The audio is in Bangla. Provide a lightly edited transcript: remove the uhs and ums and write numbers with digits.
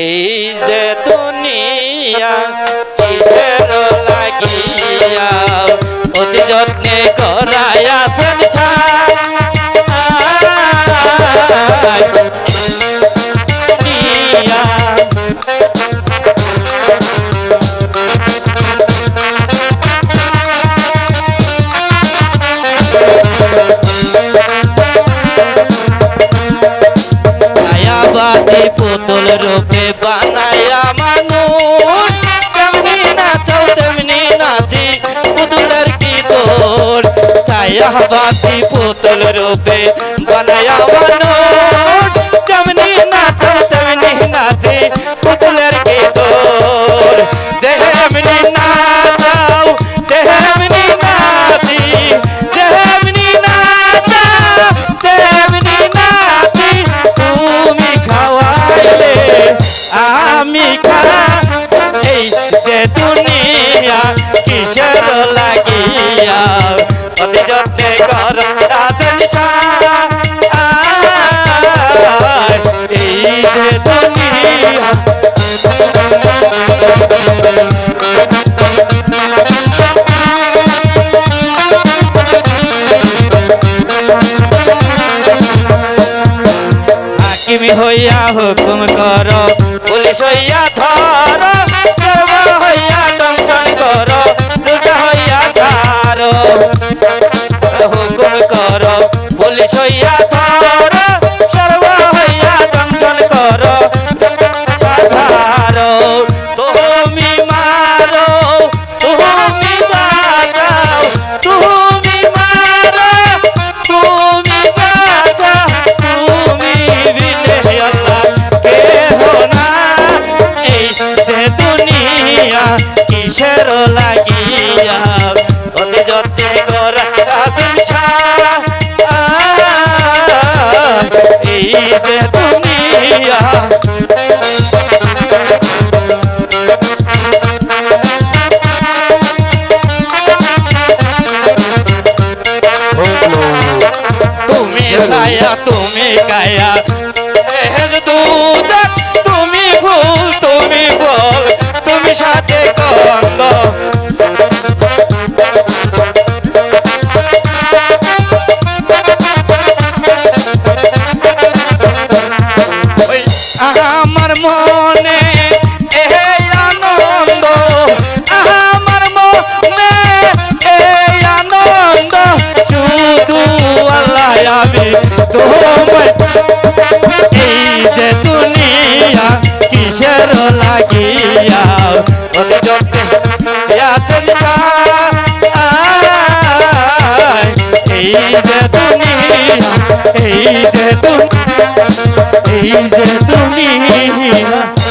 এই যে দুনিয়া কিসের লাগিয়া অতি যত্নে করাইয়াছেন পুতুল রূপে বানায়া মানুষ তেমনি নাচাও তেমনি নাচি পুতুলের কি দোর ছায়াবাসী পুতুল রূপে বানায়া মানুষ তেমনি নাচাও তেমনি নাচি পুতুলের কি দোর তেমনি নাচাও তেমনি নাচি তেমনি নাচাও তেমনি নাচি তুমি খাওয়াইলে আমি এই যে দুনিয়া কিসের লাগিয়া অতি যত্নে কর এই যে দুনিয়া হাকিম হইয়া হুকুম কর পুলিশ হইয়া ধর সর্ব হইয়া দংশন কর রোজা হইয়া ধার হুকুম কর পুলিশ হইয়া ধর সর্ব হইয়া দংশন কর ধার তুমি মারো তুমি বাঁচাও তুমি মারো তুমি বাঁচাও তুমি বিনে আল্লাহ কেহ না এই যে দুনিয়া কিসের লাগিয়া অতি যত্নে করা এই যে দুনিয়া তুমি ছায়া তুমি কায়া দুধ তুমি ফুল তুমি বল তুমি সাথে কন্দ আমার মনে এই আনন্দ আমার মনে এই আনন্দ শুধু আল্লাহ আমি তোমায় এই যে দুনিয়া কিসের লাগিয়া অতি যত্নে আছেন এই যে দুনিয়া এই যে দুনিয়া